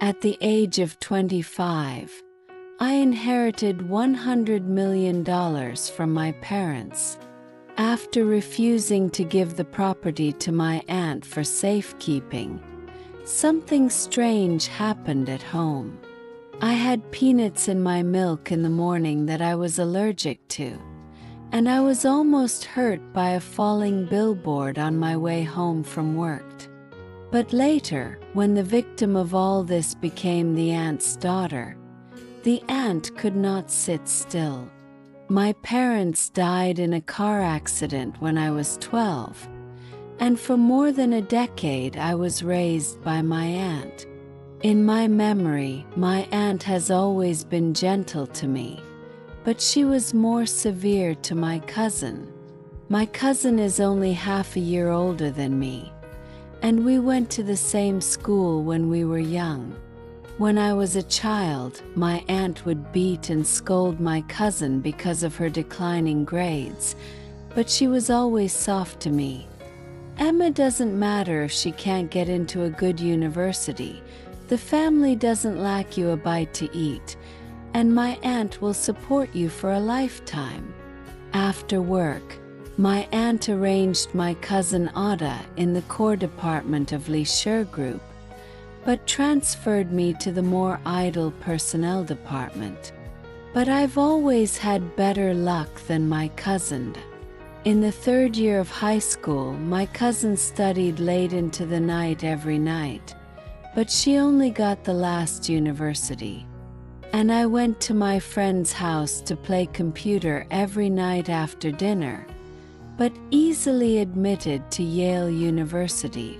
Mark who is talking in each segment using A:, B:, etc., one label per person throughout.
A: At the age of 25, I inherited $100 million from my parents. After refusing to give the property to my aunt for safekeeping, something strange happened at home. I had peanuts in my milk in the morning that I was allergic to, and I was almost hurt by a falling billboard on my way home from work. But later, when the victim of all this became the aunt's daughter, the aunt could not sit still. My parents died in a car accident when I was 12, and for more than a decade I was raised by my aunt. In my memory, my aunt has always been gentle to me, but she was more severe to my cousin. My cousin is only half a year older than me, and we went to the same school when we were young. When I was a child, my aunt would beat and scold my cousin because of her declining grades, but she was always soft to me. "Emma, doesn't matter if she can't get into a good university. The family doesn't lack you a bite to eat, and my aunt will support you for a lifetime." After work, my aunt arranged my cousin Ada in the core department of Leisure Group, but transferred me to the more idle personnel department. But I've always had better luck than my cousin. In the third year of high school, my cousin studied late into the night every night, but she only got the last university. And I went to my friend's house to play computer every night after dinner, but easily admitted to Yale University.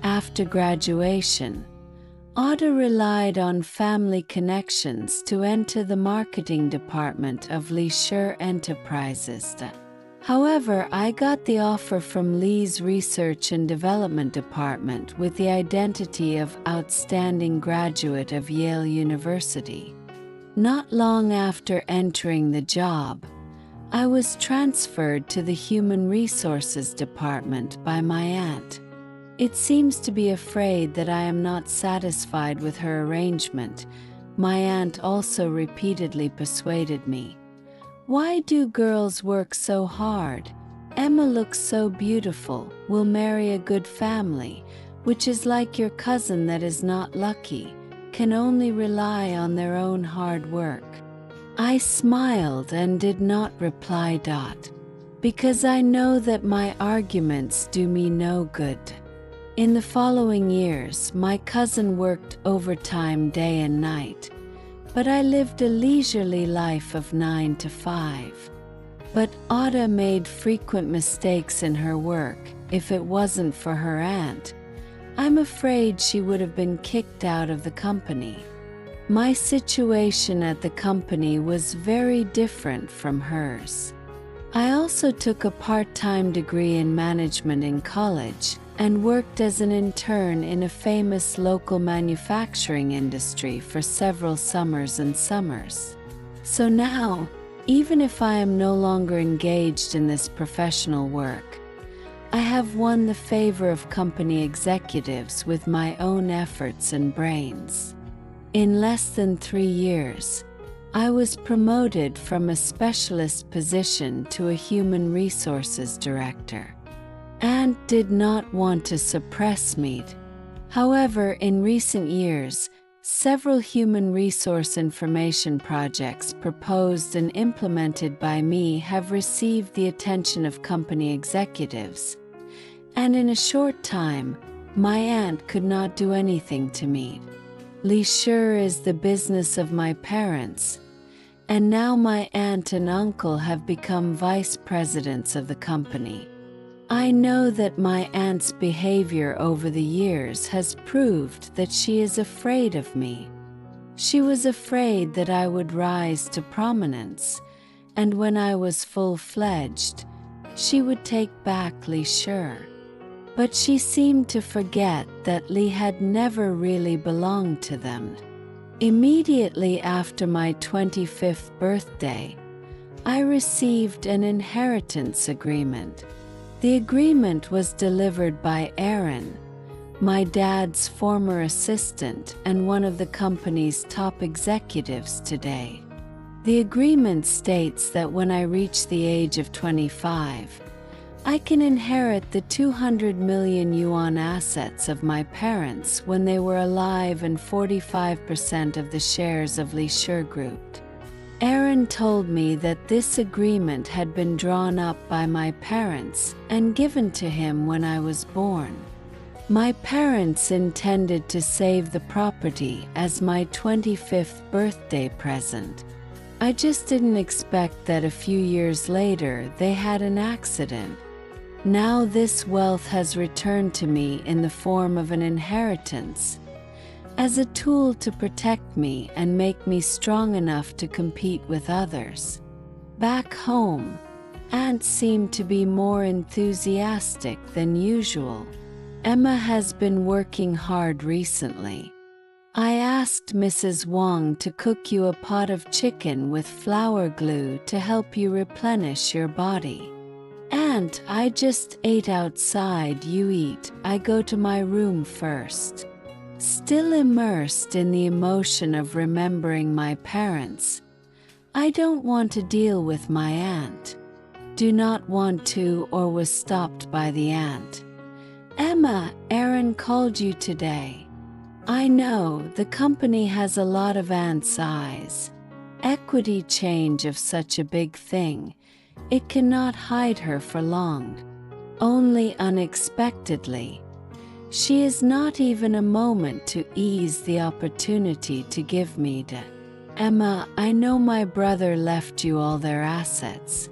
A: After graduation, Ada relied on family connections to enter the marketing department of Leisure Enterprises. However, I got the offer from Lee's Research and Development Department with the identity of Outstanding Graduate of Yale University. Not long after entering the job, I was transferred to the Human Resources Department by my aunt. It seems to be afraid that I am not satisfied with her arrangement. My aunt also repeatedly persuaded me. "Why do girls work so hard? Emma looks so beautiful, will marry a good family, which is like your cousin that is not lucky, can only rely on their own hard work." I smiled and did not reply. Because I know that my arguments do me no good. In the following years, my cousin worked overtime day and night, but I lived a leisurely life of 9 to 5. But Ada made frequent mistakes in her work. If it wasn't for her aunt, I'm afraid she would have been kicked out of the company. My situation at the company was very different from hers. I also took a part-time degree in management in college and worked as an intern in a famous local manufacturing industry for several summers and summers. So now, even if I am no longer engaged in this professional work, I have won the favor of company executives with my own efforts and brains. In less than 3 years, I was promoted from a specialist position to a human resources director. Aunt did not want to suppress me. However, in recent years, several human resource information projects proposed and implemented by me have received the attention of company executives, and in a short time, my aunt could not do anything to me. Leisure is the business of my parents, and now my aunt and uncle have become vice presidents of the company. I know that my aunt's behavior over the years has proved that she is afraid of me. She was afraid that I would rise to prominence, and when I was full-fledged, she would take back Leisure. But she seemed to forget that Lee had never really belonged to them. Immediately after my 25th birthday, I received an inheritance agreement. The agreement was delivered by Aaron, my dad's former assistant and one of the company's top executives today. The agreement states that when I reach the age of 25, I can inherit the 200 million yuan assets of my parents when they were alive and 45% of the shares of Li Group. Aaron told me that this agreement had been drawn up by my parents and given to him when I was born. My parents intended to save the property as my 25th birthday present. I just didn't expect that a few years later they had an accident. Now this wealth has returned to me in the form of an inheritance, as a tool to protect me and make me strong enough to compete with others. Back home, Aunt seemed to be more enthusiastic than usual. Emma has been working hard recently. I asked Mrs. Wang to cook you a pot of chicken with flour glue to help you replenish your body. Aunt, I just ate outside, you eat, I go to my room first. Still immersed in the emotion of remembering my parents, I don't want to deal with my aunt. Do not want to or was stopped by the aunt. Emma, Aaron called you today. I know, the company has a lot of aunt's eyes. Equity change of such a big thing, it cannot hide her for long. Only unexpectedly. She is not even a moment to ease the opportunity to give me to. Emma, I know my brother left you all their assets.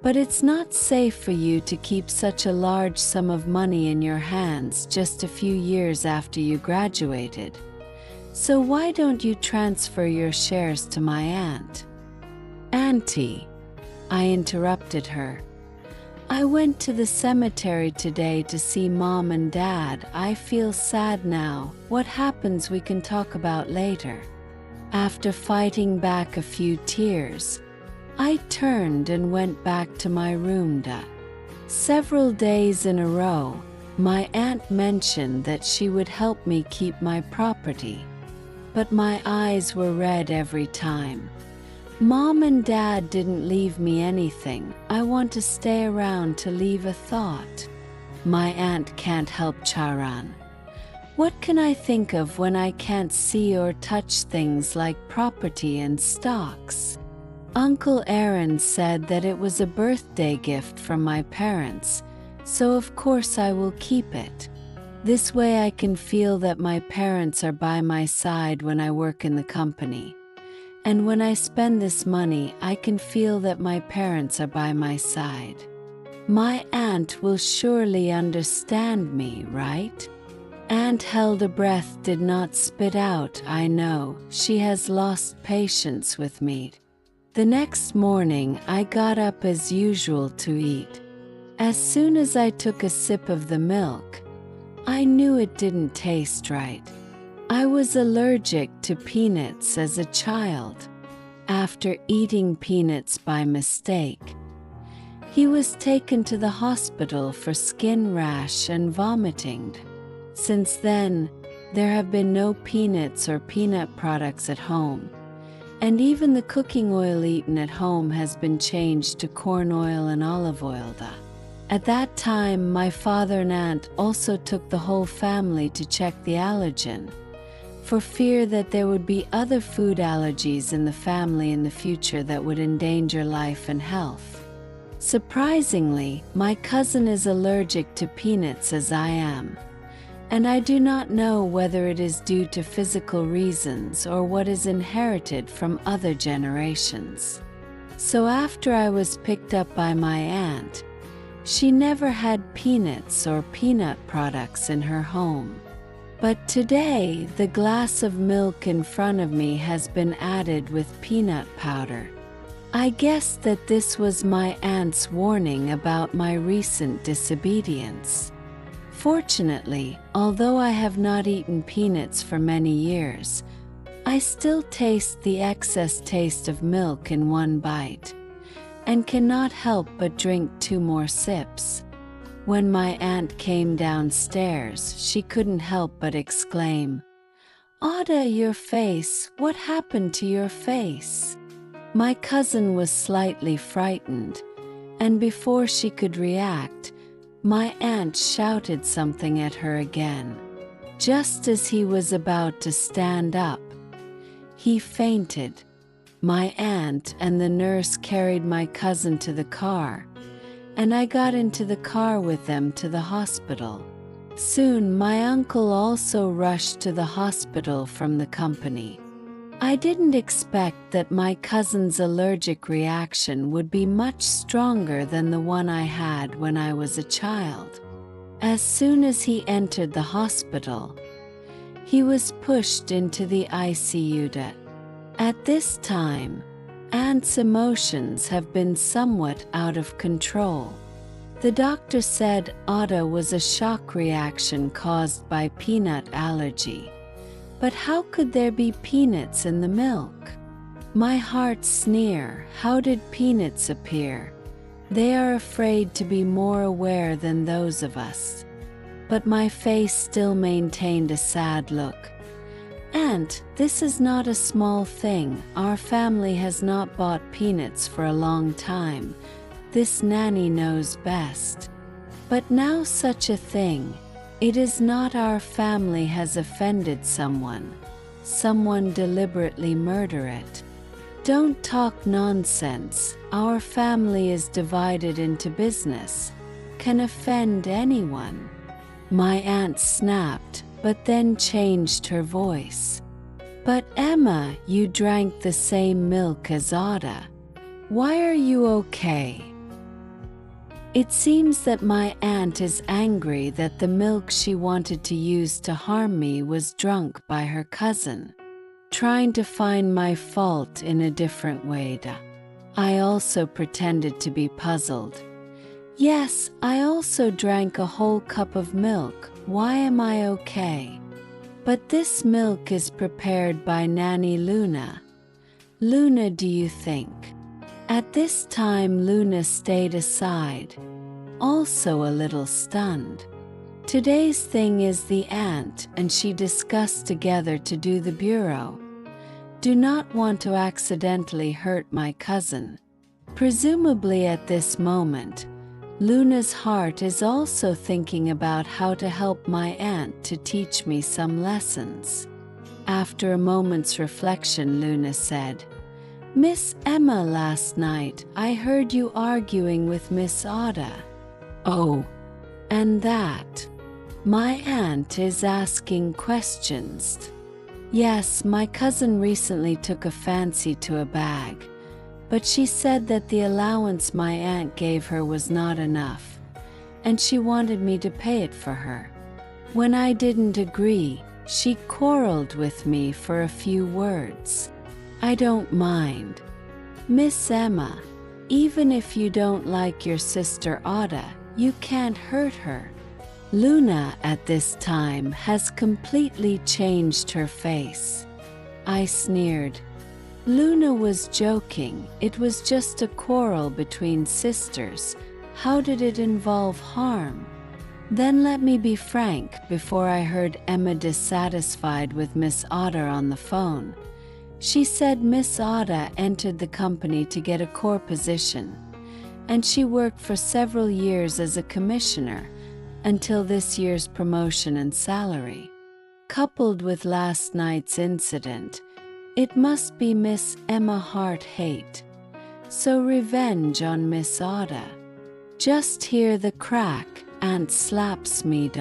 A: But it's not safe for you to keep such a large sum of money in your hands just a few years after you graduated. So why don't you transfer your shares to my aunt? Auntie, I interrupted her. I went to the cemetery today to see Mom and Dad. I feel sad now. What happens we can talk about later. After fighting back a few tears, I turned and went back to my room. Several days in a row, my aunt mentioned that she would help me keep my property. But my eyes were red every time. Mom and Dad didn't leave me anything. I want to stay around to leave a thought. My aunt can't help Charan. What can I think of when I can't see or touch things like property and stocks? Uncle Aaron said that it was a birthday gift from my parents, so of course I will keep it. This way I can feel that my parents are by my side when I work in the company. And when I spend this money, I can feel that my parents are by my side. My aunt will surely understand me, right? Aunt held a breath, did not spit out. I know, she has lost patience with me. The next morning, I got up as usual to eat. As soon as I took a sip of the milk, I knew it didn't taste right. I was allergic to peanuts as a child. After eating peanuts by mistake, he was taken to the hospital for skin rash and vomiting. Since then, there have been no peanuts or peanut products at home. And even the cooking oil eaten at home has been changed to corn oil and olive oil. At that time, my father and aunt also took the whole family to check the allergen, for fear that there would be other food allergies in the family in the future that would endanger life and health. Surprisingly, my cousin is allergic to peanuts as I am. And I do not know whether it is due to physical reasons or what is inherited from other generations. So after I was picked up by my aunt, she never had peanuts or peanut products in her home. But today, the glass of milk in front of me has been added with peanut powder. I guess that this was my aunt's warning about my recent disobedience. Fortunately, although I have not eaten peanuts for many years, I still taste the excess taste of milk in one bite, and cannot help but drink 2 more sips. When my aunt came downstairs, she couldn't help but exclaim, "Ada, your face, what happened to your face?" My cousin was slightly frightened, and before she could react, my aunt shouted something at her again. Just as he was about to stand up, he fainted. My aunt and the nurse carried my cousin to the car, and I got into the car with them to the hospital. Soon my uncle also rushed to the hospital from the company. I didn't expect that my cousin's allergic reaction would be much stronger than the one I had when I was a child. As soon as he entered the hospital, he was pushed into the ICU. At this time, Aunt's emotions have been somewhat out of control. The doctor said Ada was a shock reaction caused by peanut allergy. But how could there be peanuts in the milk? My heart sneer, how did peanuts appear? They are afraid to be more aware than those of us. But my face still maintained a sad look. "Aunt, this is not a small thing. Our family has not bought peanuts for a long time. This nanny knows best. But now such a thing. It is not our family has offended someone. Someone deliberately murder it. Don't talk nonsense. Our family is divided into business. Can offend anyone." My aunt snapped, but then changed her voice. "But Emma, you drank the same milk as Ada. Why are you okay?" It seems that my aunt is angry that the milk she wanted to use to harm me was drunk by her cousin, trying to find my fault in a different way. I also pretended to be puzzled. "Yes, I also drank a whole cup of milk. Why am I okay? But this milk is prepared by Nanny Luna. Luna, do you think?" At this time Luna stayed aside, also a little stunned. Today's thing is the aunt and she discussed together to do the bureau. Do not want to accidentally hurt my cousin. Presumably at this moment, Luna's heart is also thinking about how to help my aunt to teach me some lessons. After a moment's reflection, Luna said, "Miss Emma, last night I heard you arguing with Miss Ada." "Oh, and that? My aunt is asking questions." "Yes, my cousin recently took a fancy to a bag, but she said that the allowance my aunt gave her was not enough, and she wanted me to pay it for her. When I didn't agree, she quarreled with me for a few words. I don't mind. Miss Emma, even if you don't like your sister Ada, you can't hurt her." Luna at this time has completely changed her face. I sneered. Luna was joking. It was just a quarrel between sisters. How did it involve harm? Then let me be frank. Before I heard Emma dissatisfied with Miss Ada on the phone. She said Miss Ada entered the company to get a core position, and she worked for several years as a commissioner until this year's promotion and salary. Coupled with last night's incident, it must be Miss Emma heart-hate. So revenge on Miss Ada. Just hear the crack, Aunt slaps me.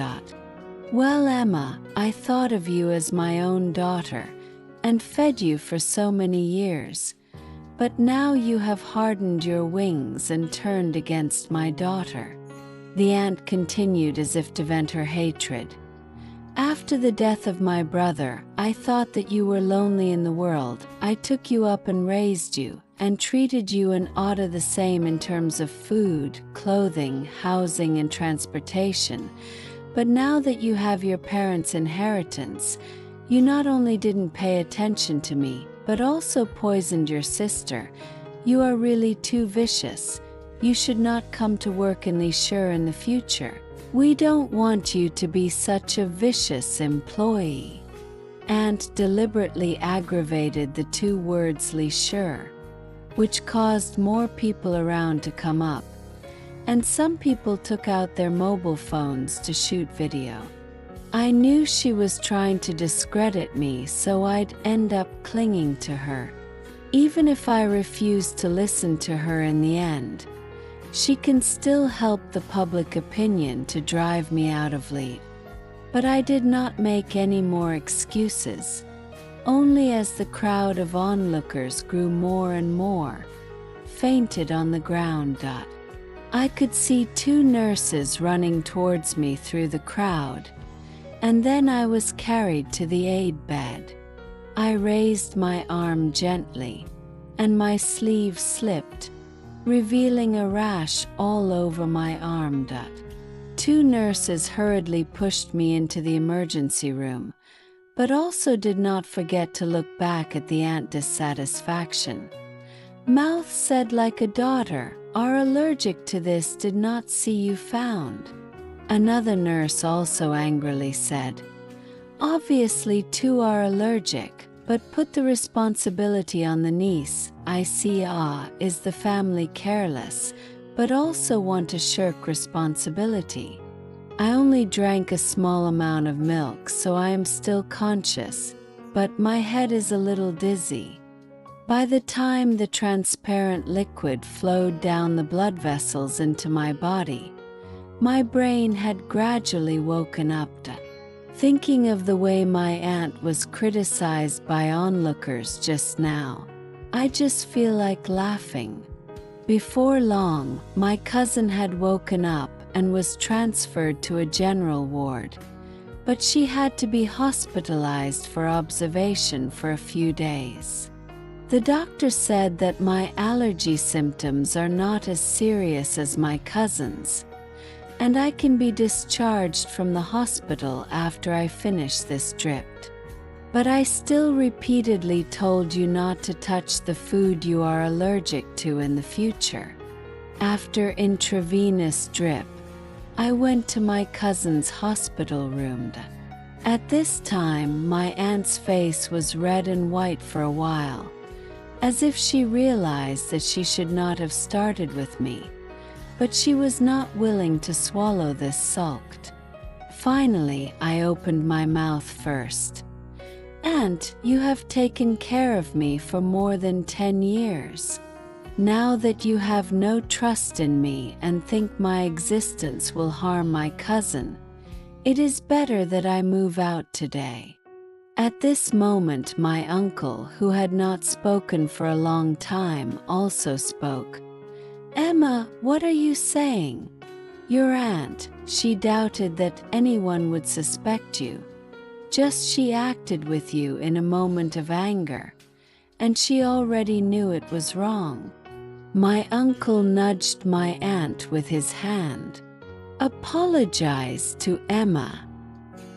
A: "Well, Emma, I thought of you as my own daughter and fed you for so many years, but now you have hardened your wings and turned against my daughter." The aunt continued as if to vent her hatred. "After the death of my brother, I thought that you were lonely in the world. I took you up and raised you, and treated you and Ada the same in terms of food, clothing, housing, and transportation. But now that you have your parents' inheritance, you not only didn't pay attention to me, but also poisoned your sister. You are really too vicious. You should not come to work in Leisure in the future. We don't want you to be such a vicious employee." Aunt deliberately aggravated the two words Leisure, which caused more people around to come up, and some people took out their mobile phones to shoot video. I knew she was trying to discredit me, so I'd end up clinging to her. Even if I refused to listen to her in the end, she can still help the public opinion to drive me out of lead. But I did not make any more excuses. Only as the crowd of onlookers grew more and more, fainted on the ground. I could see two nurses running towards me through the crowd, and then I was carried to the aid bed. I raised my arm gently, and my sleeve slipped, revealing a rash all over my arm. Two nurses hurriedly pushed me into the emergency room, but also did not forget to look back at the aunt's dissatisfaction. "Mouth said like a daughter, are allergic to this, did not see you found." Another nurse also angrily said, "Obviously two are allergic, but put the responsibility on the niece. I see is the family careless, but also want to shirk responsibility. I only drank a small amount of milk, so I am still conscious, but my head is a little dizzy." By the time the transparent liquid flowed down the blood vessels into my body, my brain had gradually woken up. Thinking of the way my aunt was criticized by onlookers just now, I just feel like laughing. Before long, my cousin had woken up and was transferred to a general ward, but she had to be hospitalized for observation for a few days. The doctor said that my allergy symptoms are not as serious as my cousin's, and I can be discharged from the hospital after I finish this drip. But I still repeatedly told you not to touch the food you are allergic to in the future. After intravenous drip, I went to my cousin's hospital room. At this time, my aunt's face was red and white for a while, as if she realized that she should not have started with me, but she was not willing to swallow this sulked. Finally, I opened my mouth first. "Aunt, you have taken care of me for more than 10 years. Now that you have no trust in me and think my existence will harm my cousin, it is better that I move out today." At this moment, my uncle, who had not spoken for a long time, also spoke. "Emma, what are you saying? Your aunt, she doubted that anyone would suspect you. Just she acted with you in a moment of anger, and she already knew it was wrong." My uncle nudged my aunt with his hand. "Apologize to Emma."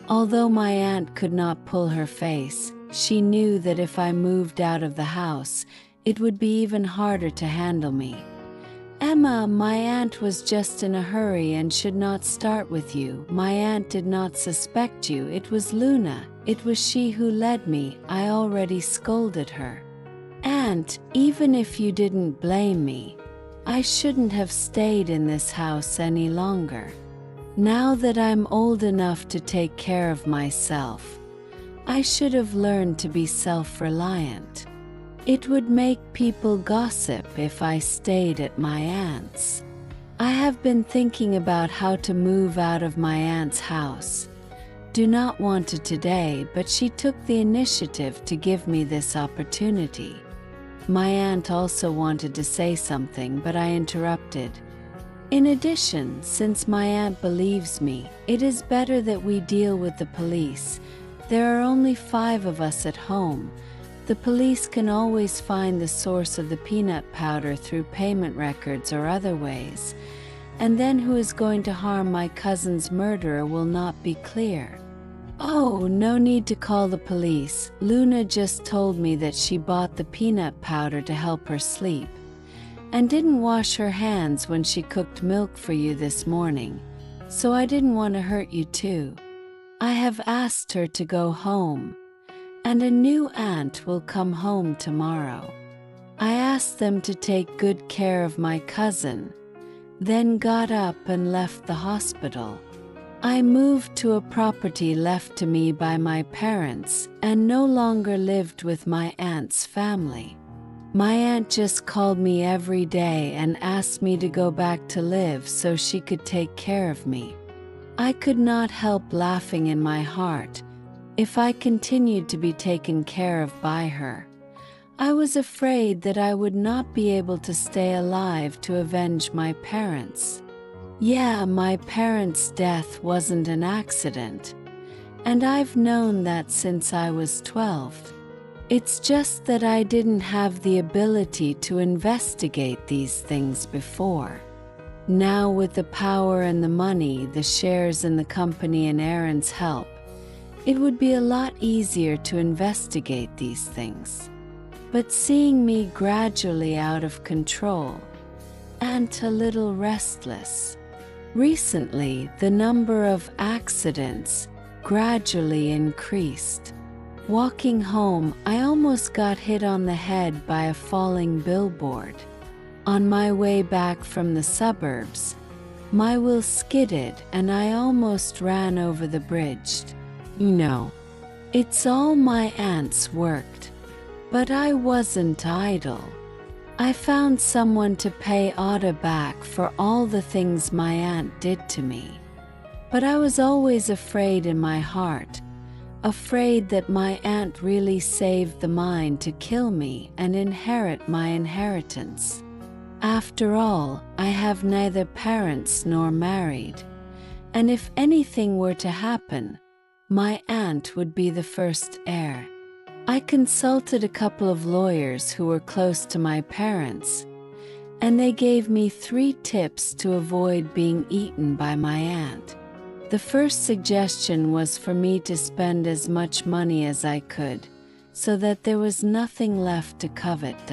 A: Although my aunt could not pull her face, she knew that if I moved out of the house, it would be even harder to handle me. "Emma, my aunt was just in a hurry and should not start with you. My aunt did not suspect you. It was Luna. It was she who led me. I already scolded her. Aunt, even if you didn't blame me, I shouldn't have stayed in this house any longer. Now that I'm old enough to take care of myself, I should have learned to be self-reliant. It would make people gossip if I stayed at my aunt's. I have been thinking about how to move out of my aunt's house. Do not want to today, but she took the initiative to give me this opportunity." My aunt also wanted to say something, but I interrupted. "In addition, since my aunt believes me, it is better that we deal with the police. There are only 5 of us at home. The police can always find the source of the peanut powder through payment records or other ways, and then who is going to harm my cousin's murderer will not be clear." "Oh, no need to call the police. Luna just told me that she bought the peanut powder to help her sleep, and didn't wash her hands when she cooked milk for you this morning, so I didn't want to hurt you too. I have asked her to go home, and a new aunt will come home tomorrow. I asked them to take good care of my cousin, then got up and left the hospital. I moved to a property left to me by my parents and no longer lived with my aunt's family. My aunt just called me every day and asked me to go back to live so she could take care of me. I could not help laughing in my heart. If I continued to be taken care of by her, I was afraid that I would not be able to stay alive to avenge my parents. Yeah, my parents' death wasn't an accident, and I've known that since I was 12. It's just that I didn't have the ability to investigate these things before. Now, with the power and the money, the shares in the company, and Aaron's help, it would be a lot easier to investigate these things. But seeing me gradually out of control and a little restless, recently the number of accidents gradually increased. Walking home, I almost got hit on the head by a falling billboard. On my way back from the suburbs, my wheel skidded and I almost ran over the bridge. It's all my aunt's worked. But I wasn't idle. I found someone to pay Ada back for all the things my aunt did to me. But I was always afraid in my heart, afraid that my aunt really saved the mind to kill me and inherit my inheritance. After all, I have neither parents nor married, and if anything were to happen, my aunt would be the first heir. I consulted a couple of lawyers who were close to my parents, and they gave me 3 tips to avoid being eaten by my aunt. The first suggestion was for me to spend as much money as I could, so that there was nothing left to covet.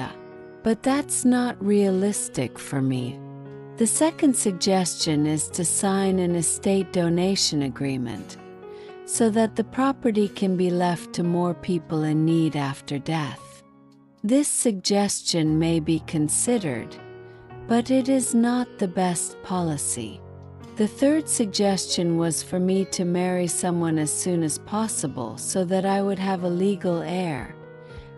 A: But that's not realistic for me. The second suggestion is to sign an estate donation agreement, so that the property can be left to more people in need after death. This suggestion may be considered, but it is not the best policy. The third suggestion was for me to marry someone as soon as possible so that I would have a legal heir,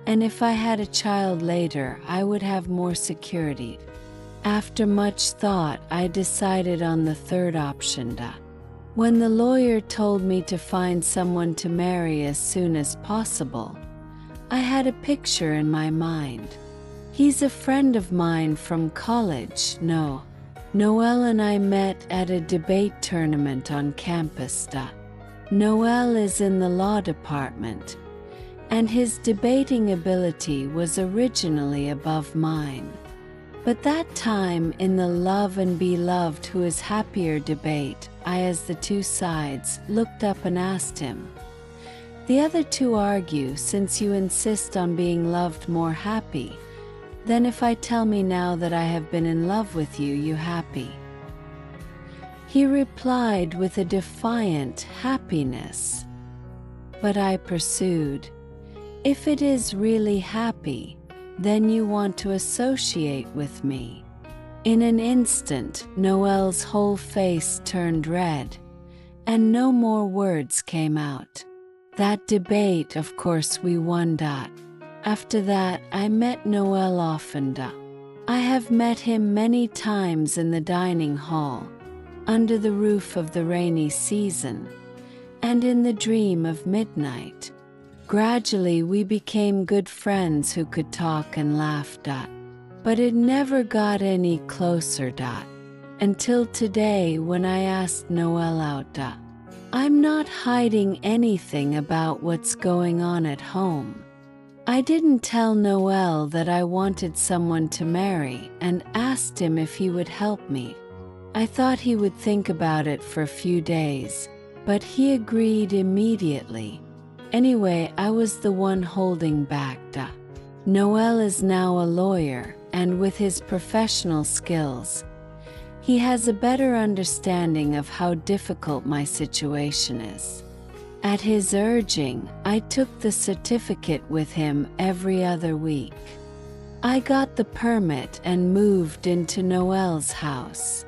A: and if I had a child later, I would have more security. After much thought, I decided on the third option. When the lawyer told me to find someone to marry as soon as possible, I had a picture in my mind. He's a friend of mine from college. Noel and I met at a debate tournament on campus. Noel is in the law department, and his debating ability was originally above mine. But that time in the love and be loved who is happier debate, I, as the two sides, looked up and asked him, "The other two argue, since you insist on being loved more happy, then if I tell me now that I have been in love with you, you happy?" He replied with a defiant happiness. But I pursued, "If it is really happy, then you want to associate with me." In an instant, Noel's whole face turned red, and no more words came out. That debate, of course, we won. After that, I met Noel often. I have met him many times in the dining hall, under the roof of the rainy season, and in the dream of midnight. Gradually we became good friends who could talk and laugh. But it never got any closer. Until today, when I asked Noel out. I'm not hiding anything about what's going on at home. I didn't tell Noel that I wanted someone to marry and asked him if he would help me. I thought he would think about it for a few days, but he agreed immediately. Anyway, I was the one holding back. Noel is now a lawyer, and with his professional skills, he has a better understanding of how difficult my situation is. At his urging, I took the certificate with him every other week. I got the permit and moved into Noel's house.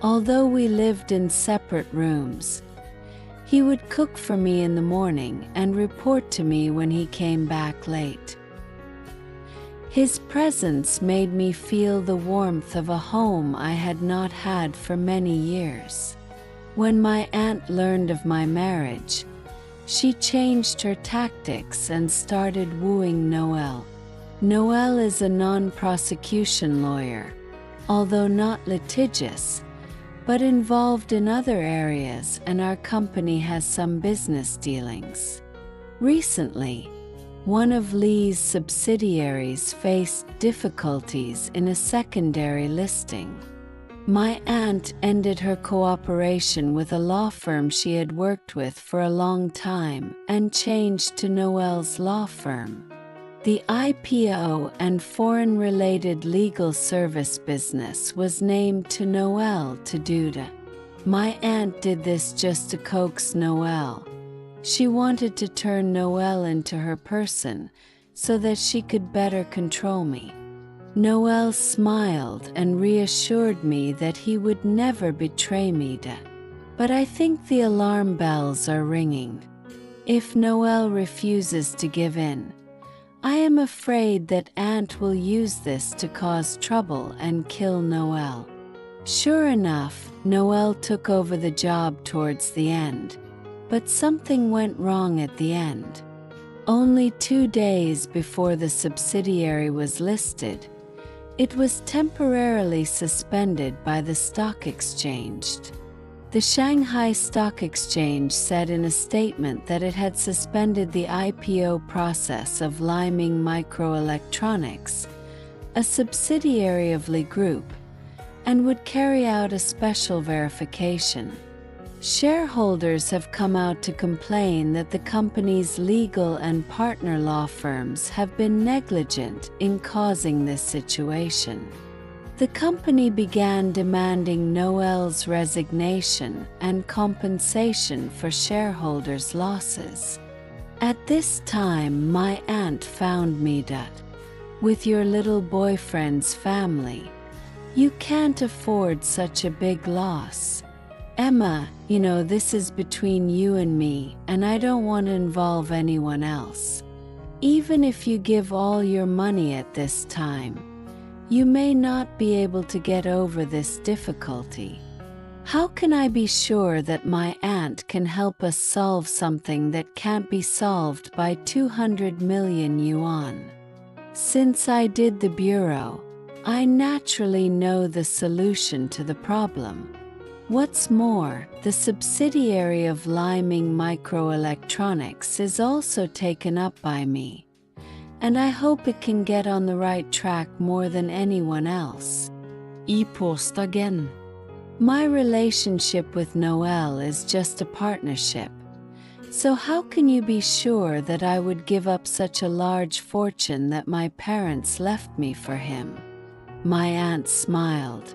A: Although we lived in separate rooms, he would cook for me in the morning and report to me when he came back late. His presence made me feel the warmth of a home I had not had for many years. When my aunt learned of my marriage, she changed her tactics and started wooing Noel. Noel is a non-prosecution lawyer, although not litigious, but involved in other areas, and our company has some business dealings. Recently, one of Lee's subsidiaries faced difficulties in a secondary listing. My aunt ended her cooperation with a law firm she had worked with for a long time and changed to Noel's law firm. The IPO and foreign-related legal service business was named to Noel to do that. My aunt did this just to coax Noel. She wanted to turn Noel into her person so that she could better control me. Noel smiled and reassured me that he would never betray me. But I think the alarm bells are ringing. If Noel refuses to give in, I am afraid that Aunt will use this to cause trouble and kill Noel. Sure enough, Noel took over the job towards the end, but something went wrong at the end. Only 2 days before the subsidiary was listed, it was temporarily suspended by the stock exchange. The Shanghai Stock Exchange said in a statement that it had suspended the IPO process of Liming Microelectronics, a subsidiary of Lee Group, and would carry out a special verification. Shareholders have come out to complain that the company's legal and partner law firms have been negligent in causing this situation. The company began demanding Noel's resignation and compensation for shareholders' losses. At this time, my aunt found me with your little boyfriend's family. You can't afford such a big loss. Emma, this is between you and me, and I don't want to involve anyone else. Even if you give all your money at this time, you may not be able to get over this difficulty. How can I be sure that my aunt can help us solve something that can't be solved by 200 million yuan? Since I did the bureau, I naturally know the solution to the problem. What's more, the subsidiary of Liming Microelectronics is also taken up by me, and I hope it can get on the right track more than anyone else. E-post again. My relationship with Noel is just a partnership, so how can you be sure that I would give up such a large fortune that my parents left me for him? My aunt smiled.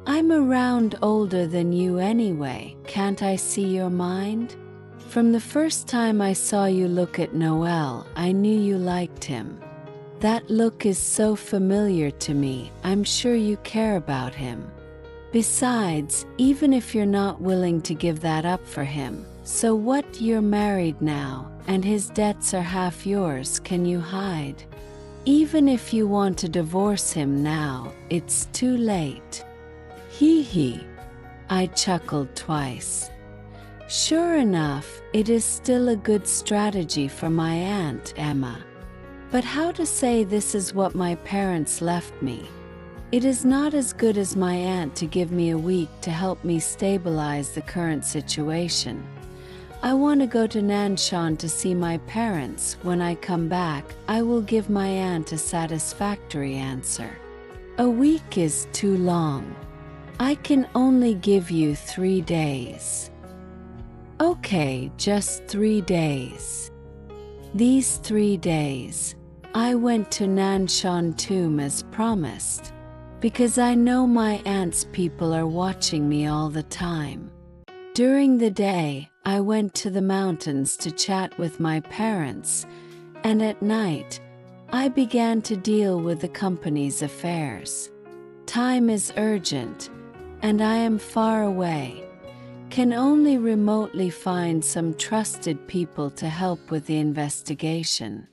A: I'm around older than you anyway, can't I see your mind? From the first time I saw you look at Noel, I knew you liked him. That look is so familiar to me, I'm sure you care about him. Besides, even if you're not willing to give that up for him, so what? You're married now, and his debts are half yours, can you hide? Even if you want to divorce him now, it's too late. Hee hee. I chuckled twice. Sure enough, it is still a good strategy for my aunt, Emma. But how to say this is what my parents left me? It is not as good as my aunt to give me a week to help me stabilize the current situation. I want to go to Nanshan to see my parents. When I come back, I will give my aunt a satisfactory answer. A week is too long. I can only give you 3 days. Okay, just 3 days. These 3 days, I went to Nanshan Tomb as promised, because I know my aunt's people are watching me all the time. During the day, I went to the mountains to chat with my parents, and at night, I began to deal with the company's affairs. Time is urgent, and I am far away. Can only remotely find some trusted people to help with the investigation.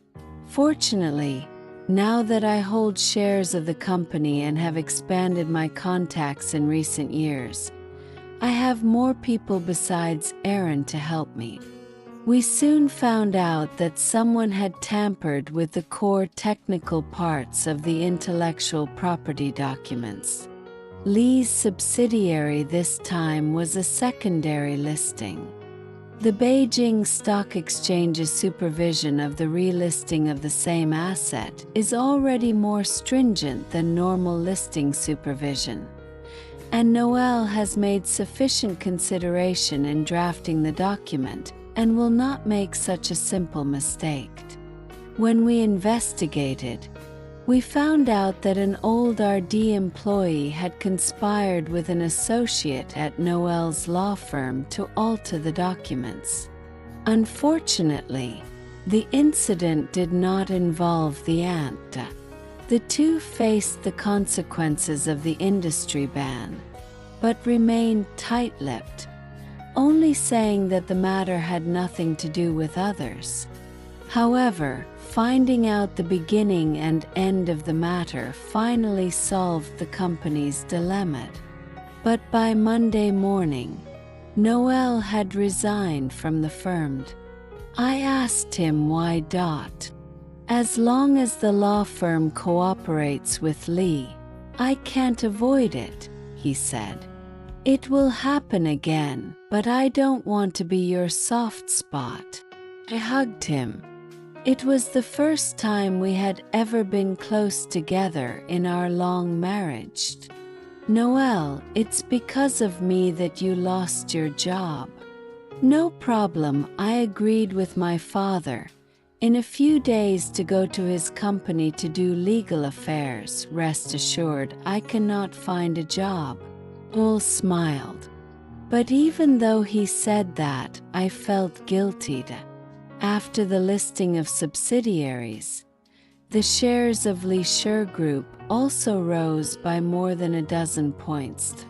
A: Fortunately, now that I hold shares of the company and have expanded my contacts in recent years, I have more people besides Aaron to help me. We soon found out that someone had tampered with the core technical parts of the intellectual property documents. Lee's subsidiary this time was a secondary listing. The Beijing Stock Exchange's supervision of the relisting of the same asset is already more stringent than normal listing supervision, and Noel has made sufficient consideration in drafting the document and will not make such a simple mistake. When we investigated, we found out that an old RD employee had conspired with an associate at Noel's law firm to alter the documents. Unfortunately, the incident did not involve the aunt. The two faced the consequences of the industry ban, but remained tight-lipped, only saying that the matter had nothing to do with others. However, finding out the beginning and end of the matter finally solved the company's dilemma. But by Monday morning, Noel had resigned from the firm. I asked him why. As long as the law firm cooperates with Lee, I can't avoid it, he said. It will happen again, but I don't want to be your soft spot. I hugged him. It was the first time we had ever been close together in our long marriage. Noel, it's because of me that you lost your job. No problem, I agreed with my father. In a few days to go to his company to do legal affairs. Rest assured, I cannot find a job. Bull smiled. But even though he said that, I felt guilty. After the listing of subsidiaries, the shares of Lee Sher Group also rose by more than a dozen points.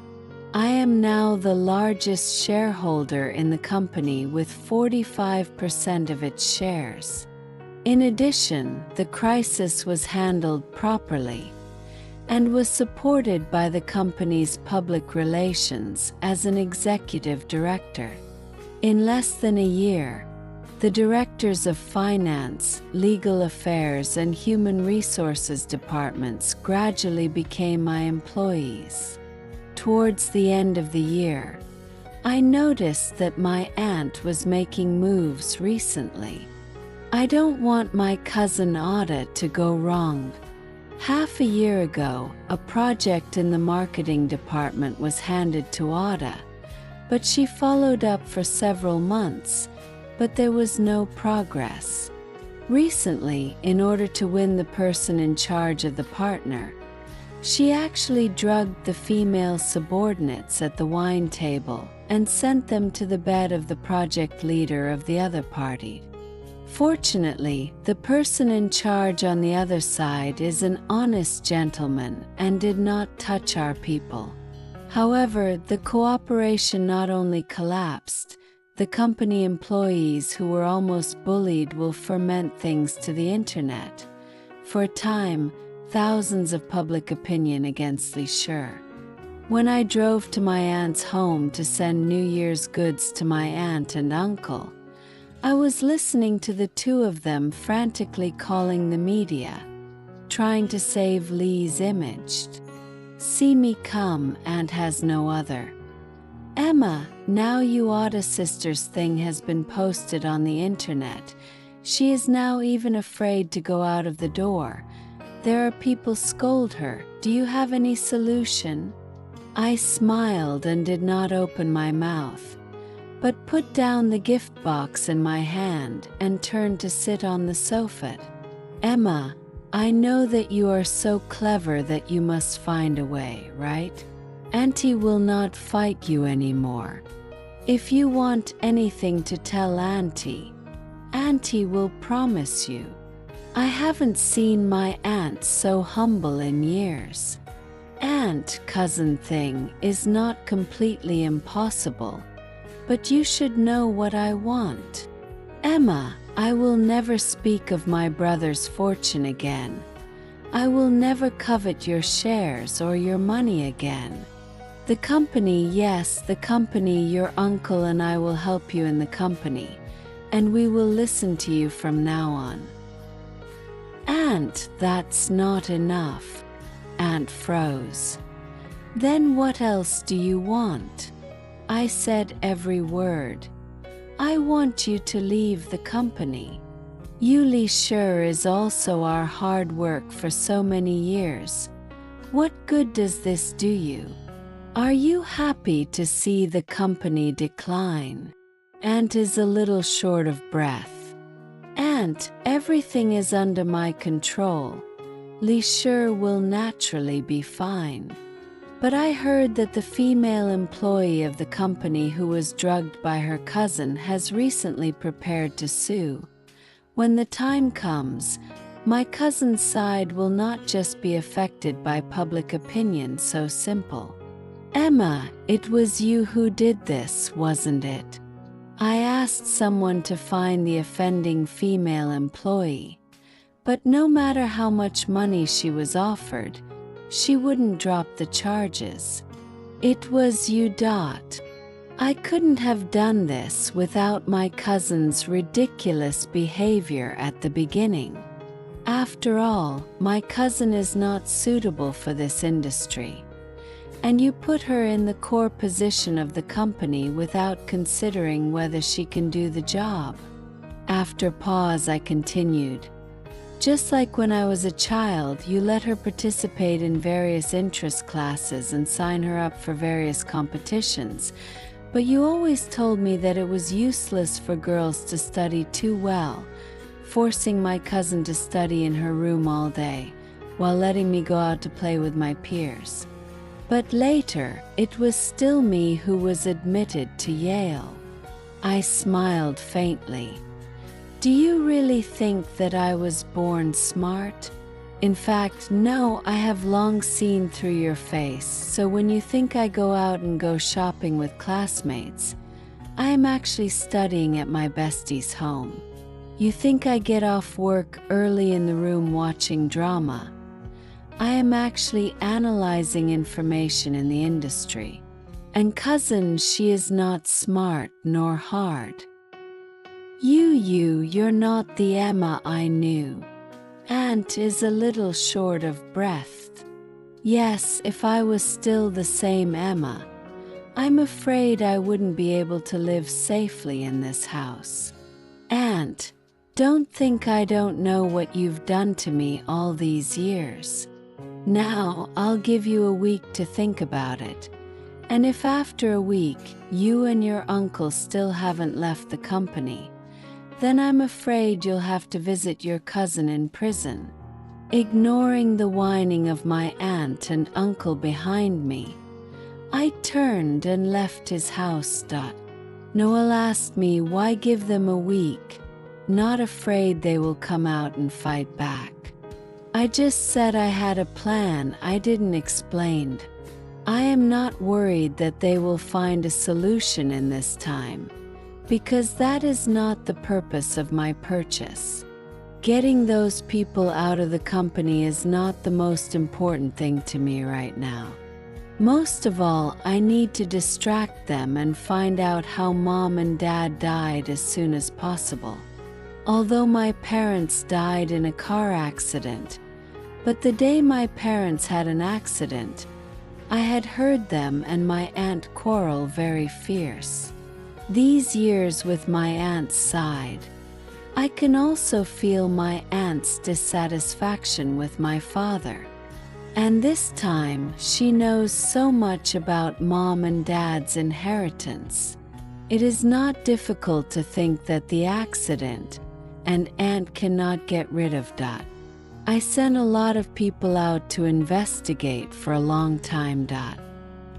A: I am now the largest shareholder in the company with 45% of its shares. In addition, the crisis was handled properly and was supported by the company's public relations as an executive director. In less than a year, the directors of finance, legal affairs, and human resources departments gradually became my employees. Towards the end of the year, I noticed that my aunt was making moves recently. I don't want my cousin Ada to go wrong. Half a year ago, a project in the marketing department was handed to Ada, but she followed up for several months, but there was no progress. Recently, in order to win the person in charge of the partner, she actually drugged the female subordinates at the wine table and sent them to the bed of the project leader of the other party. Fortunately, the person in charge on the other side is an honest gentleman and did not touch our people. However, the cooperation not only collapsed, the company employees who were almost bullied will ferment things to the internet. For a time, thousands of public opinion against Lee Sher. When I drove to my aunt's home to send New Year's goods to my aunt and uncle, I was listening to the two of them frantically calling the media, trying to save Lee's image. See me come, aunt has no other. Emma, now you Ada sisters thing has been posted on the internet. She is now even afraid to go out of the door. There are people scold her. Do you have any solution? I smiled and did not open my mouth, but put down the gift box in my hand and turned to sit on the sofa. Emma, I know that you are so clever that you must find a way, right? Auntie will not fight you anymore. If you want anything to tell Auntie, Auntie will promise you. I haven't seen my aunt so humble in years. Aunt-cousin thing is not completely impossible, but you should know what I want. Emma, I will never speak of my brother's fortune again. I will never covet your shares or your money again. The company, yes, the company, your uncle and I will help you in the company, and we will listen to you from now on. Aunt, that's not enough. Aunt froze. Then what else do you want? I said every word. I want you to leave the company. Yuli sure is also our hard work for so many years. What good does this do you? Are you happy to see the company decline? Aunt is a little short of breath. Aunt, everything is under my control. Li sure will naturally be fine. But I heard that the female employee of the company who was drugged by her cousin has recently prepared to sue. When the time comes, my cousin's side will not just be affected by public opinion so simple. Emma, it was you who did this, wasn't it? I asked someone to find the offending female employee, but no matter how much money she was offered, she wouldn't drop the charges. It was you. I couldn't have done this without my cousin's ridiculous behavior at the beginning. After all, my cousin is not suitable for this industry. And you put her in the core position of the company without considering whether she can do the job. After pause, I continued. Just like when I was a child, you let her participate in various interest classes and sign her up for various competitions, but you always told me that it was useless for girls to study too well, forcing my cousin to study in her room all day, while letting me go out to play with my peers. But later, it was still me who was admitted to Yale. I smiled faintly. Do you really think that I was born smart? In fact, no, I have long seen through your face, so when you think I go out and go shopping with classmates, I am actually studying at my bestie's home. You think I get off work early in the room watching drama. I am actually analyzing information in the industry. And cousin, she is not smart nor hard. You're not the Emma I knew. Aunt is a little short of breath. Yes, if I was still the same Emma, I'm afraid I wouldn't be able to live safely in this house. Aunt, don't think I don't know what you've done to me all these years. Now, I'll give you a week to think about it. And if after a week, you and your uncle still haven't left the company, then I'm afraid you'll have to visit your cousin in prison. Ignoring the whining of my aunt and uncle behind me, I turned and left his house. Noel asked me why give them a week, not afraid they will come out and fight back. I just said I had a plan. I didn't explain. I am not worried that they will find a solution in this time, because that is not the purpose of my purchase. Getting those people out of the company is not the most important thing to me right now. Most of all, I need to distract them and find out how Mom and Dad died as soon as possible. Although my parents died in a car accident, but the day my parents had an accident, I had heard them and my aunt quarrel very fierce. These years with my aunt's side, I can also feel my aunt's dissatisfaction with my father. And this time, she knows so much about Mom and Dad's inheritance. It is not difficult to think that the accident, and Aunt cannot get rid of. I sent a lot of people out to investigate for a long time.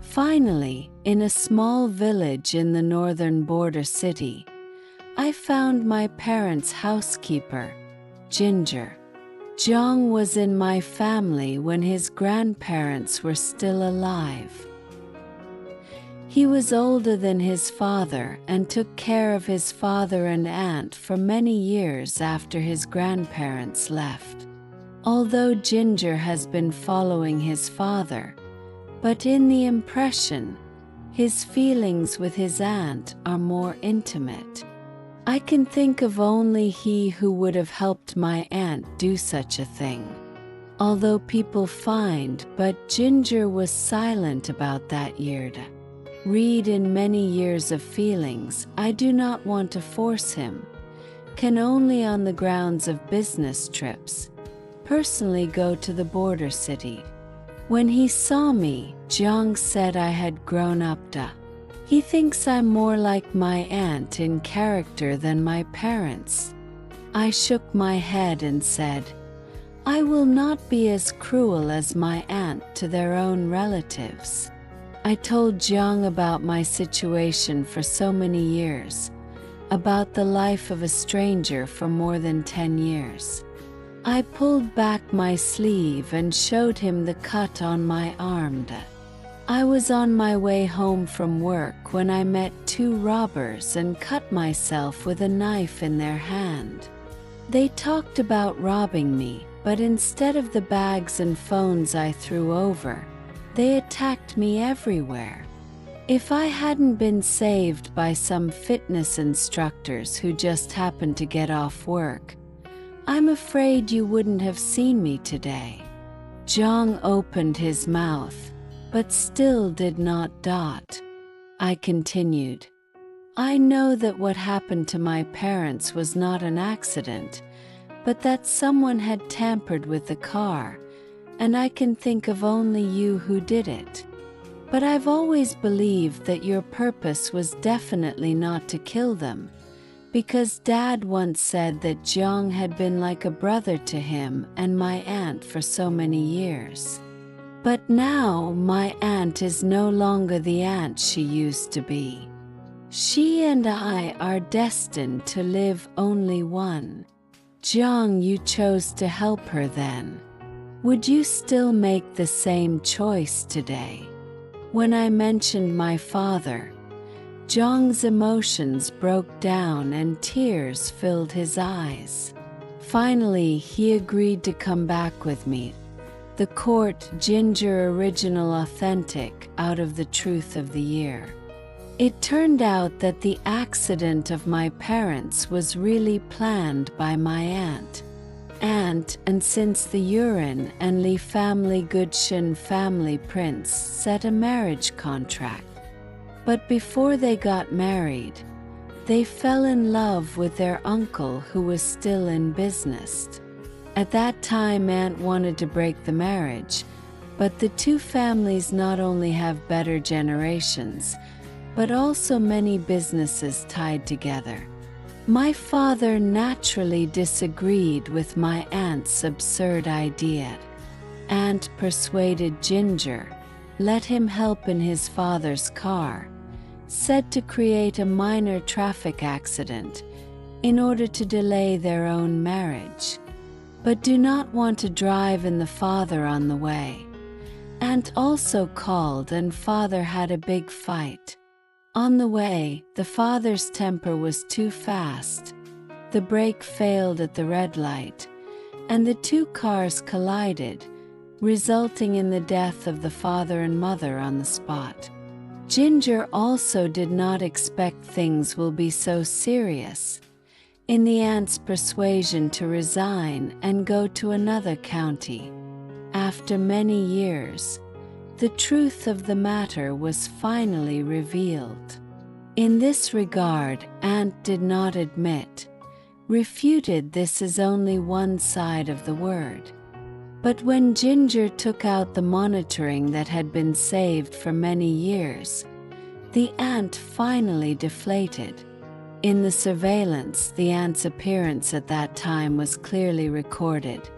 A: Finally, in a small village in the northern border city, I found my parents' housekeeper, Ginger. Jong was in my family when his grandparents were still alive. He was older than his father and took care of his father and aunt for many years after his grandparents left. Although Ginger has been following his father, but in the impression, his feelings with his aunt are more intimate. I can think of only he who would have helped my aunt do such a thing. Although people find, but Ginger was silent about that year. Read in many years of feelings, I do not want to force him, can only on the grounds of business trips, personally go to the border city. When he saw me, Jong said I had grown up. He thinks I'm more like my aunt in character than my parents. I shook my head and said, I will not be as cruel as my aunt to their own relatives. I told Jong about my situation for so many years, about the life of a stranger for more than 10 years. I pulled back my sleeve and showed him the cut on my arm. I was on my way home from work when I met two robbers and cut myself with a knife in their hand. They talked about robbing me, but instead of the bags and phones I threw over, they attacked me everywhere. If I hadn't been saved by some fitness instructors who just happened to get off work, I'm afraid you wouldn't have seen me today. Jong opened his mouth, but still did not. I continued. I know that what happened to my parents was not an accident, but that someone had tampered with the car, and I can think of only you who did it. But I've always believed that your purpose was definitely not to kill them, because Dad once said that Jong had been like a brother to him and my aunt for so many years. But now my aunt is no longer the aunt she used to be. She and I are destined to live only one. Jong, you chose to help her then. Would you still make the same choice today? When I mentioned my father, Jong's emotions broke down and tears filled his eyes. Finally, he agreed to come back with me. The Court Ginger Original Authentic out of the Truth of the Year. It turned out that the accident of my parents was really planned by my aunt. And since the Urine and Lee family Goodshun family prince set a marriage contract. But before they got married, they fell in love with their uncle who was still in business. At that time, Aunt wanted to break the marriage, but the two families not only have better generations, but also many businesses tied together. My father naturally disagreed with my aunt's absurd idea. Aunt persuaded Ginger, let him help in his father's car, said to create a minor traffic accident in order to delay their own marriage. But do not want to drive in the father on the way. Aunt also called and father had a big fight. On the way, the father's temper was too fast. The brake failed at the red light, and the two cars collided, resulting in the death of the father and mother on the spot. Ginger also did not expect things will be so serious. In the aunt's persuasion to resign and go to another county. After many years, the truth of the matter was finally revealed. In this regard, Aunt did not admit, refuted this is only one side of the word. But when Ginger took out the monitoring that had been saved for many years, the aunt finally deflated. In the surveillance, the aunt's appearance at that time was clearly recorded.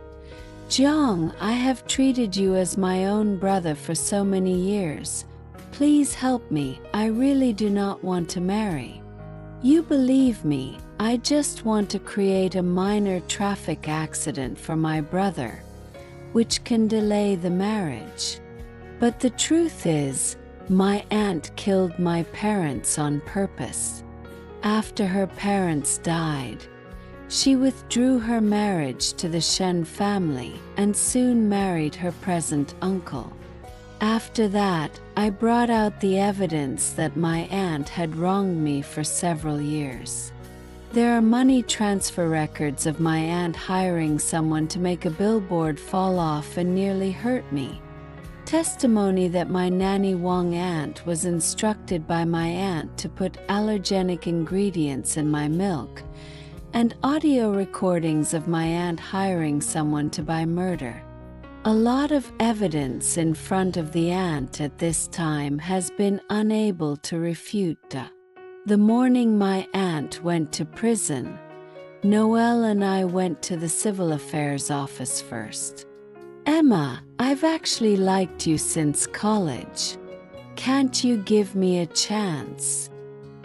A: Jiang, I have treated you as my own brother for so many years. Please help me, I really do not want to marry. You believe me, I just want to create a minor traffic accident for my brother, which can delay the marriage. But the truth is, my aunt killed my parents on purpose. After her parents died, she withdrew her marriage to the Shen family and soon married her present uncle. After that, I brought out the evidence that my aunt had wronged me for several years. There are money transfer records of my aunt hiring someone to make a billboard fall off and nearly hurt me. Testimony that my nanny Wang aunt was instructed by my aunt to put allergenic ingredients in my milk, and audio recordings of my aunt hiring someone to buy murder. A lot of evidence in front of the aunt at this time has been unable to refute. The morning my aunt went to prison, Noel and I went to the civil affairs office first. Emma, I've actually liked you since college. Can't you give me a chance?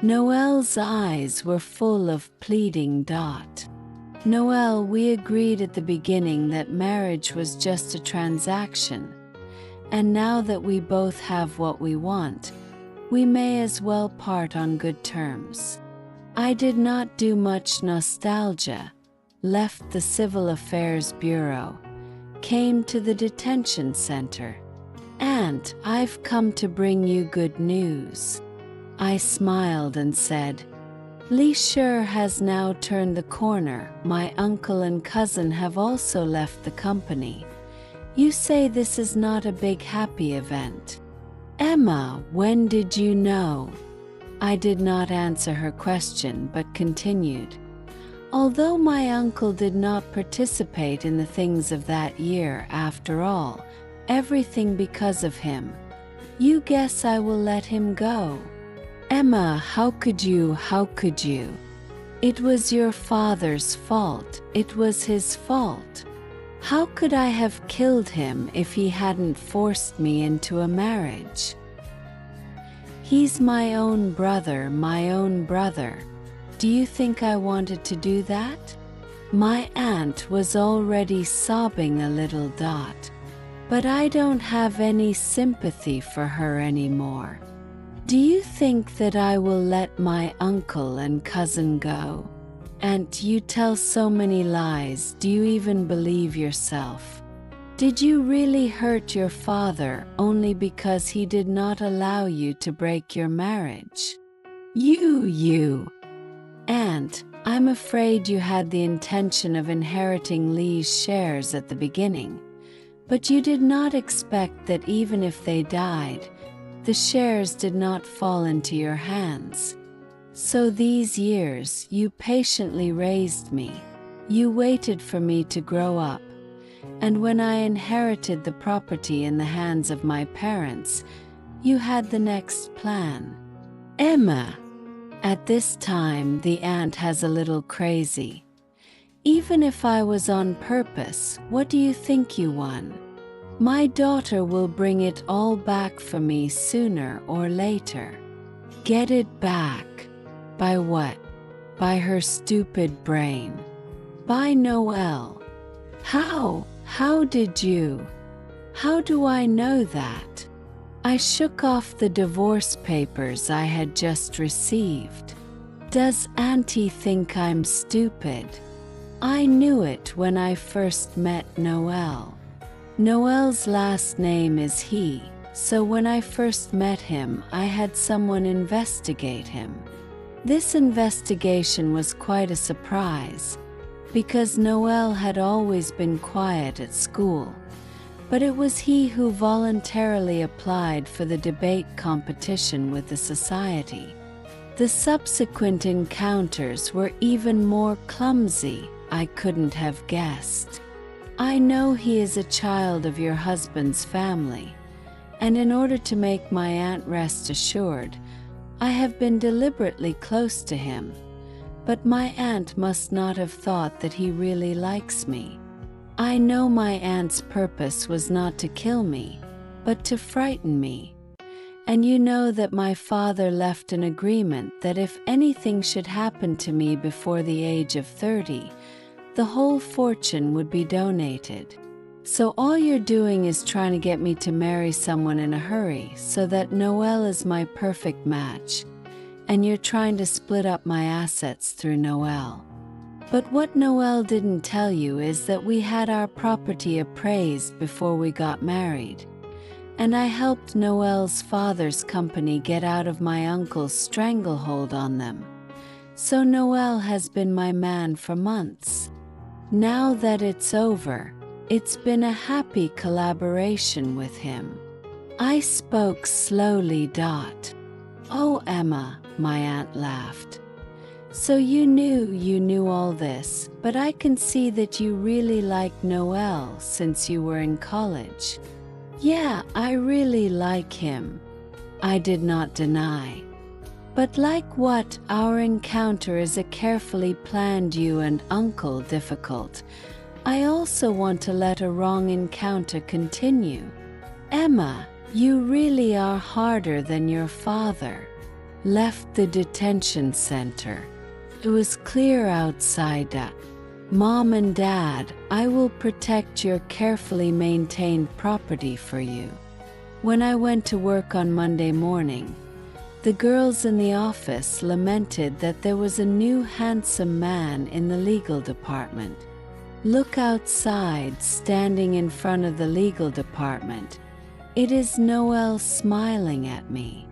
A: Noel's eyes were full of pleading. Noel, we agreed at the beginning that marriage was just a transaction, and now that we both have what we want, we may as well part on good terms. I did not do much nostalgia, left the Civil Affairs Bureau, came to the detention center. And I've come to bring you good news. I smiled and said, Li Shi has now turned the corner. My uncle and cousin have also left the company. You say this is not a big happy event. Emma, when did you know? I did not answer her question but continued. Although my uncle did not participate in the things of that year, after all, everything because of him, you guess I will let him go? Emma, how could you? It was your father's fault. It was his fault. How could I have killed him if he hadn't forced me into a marriage? He's my own brother. Do you think I wanted to do that? My aunt was already sobbing a little. But I don't have any sympathy for her anymore. Do you think that I will let my uncle and cousin go? Aunt, you tell so many lies. Do you even believe yourself? Did you really hurt your father only because he did not allow you to break your marriage? You. Aunt, I'm afraid you had the intention of inheriting Li's shares at the beginning, but you did not expect that even if they died, the shares did not fall into your hands. So these years you patiently raised me. You waited for me to grow up, and when I inherited the property in the hands of my parents, you had the next plan. Emma. At this time the aunt has a little crazy. Even if I was on purpose, what do you think you won? My daughter will bring it all back for me sooner or later. Get it back. By what? By her stupid brain. By Noel. How? How did you? How do I know that? I shook off the divorce papers I had just received. Does Auntie think I'm stupid? I knew it when I first met Noel. Noel's last name is He, so when I first met him, I had someone investigate him. This investigation was quite a surprise, because Noel had always been quiet at school, but it was he who voluntarily applied for the debate competition with the society. The subsequent encounters were even more clumsy. I couldn't have guessed. I know he is a child of your husband's family, and in order to make my aunt rest assured, I have been deliberately close to him, But my aunt must not have thought that he really likes me. I know my aunt's purpose was not to kill me, but to frighten me. And you know that my father left an agreement that if anything should happen to me before the age of 30, the whole fortune would be donated. So all you're doing is trying to get me to marry someone in a hurry so that Noel is my perfect match, and you're trying to split up my assets through Noel. But what Noel didn't tell you is that we had our property appraised before we got married, and I helped Noel's father's company get out of my uncle's stranglehold on them. So Noel has been my man for months. Now that it's over, it's been a happy collaboration with him. I spoke slowly. Oh, Emma, my aunt laughed. So you knew all this, but I can see that you really like Noel since you were in college. Yeah, I really like him, I did not deny. But like what? Our encounter is a carefully planned you and uncle difficult. I also want to let a wrong encounter continue. Emma, you really are harder than your father. Left the detention center. It was clear outside. Mom and Dad, I will protect your carefully maintained property for you. When I went to work on Monday morning, the girls in the office lamented that there was a new handsome man in the legal department. Look outside, standing in front of the legal department. It is Noel smiling at me.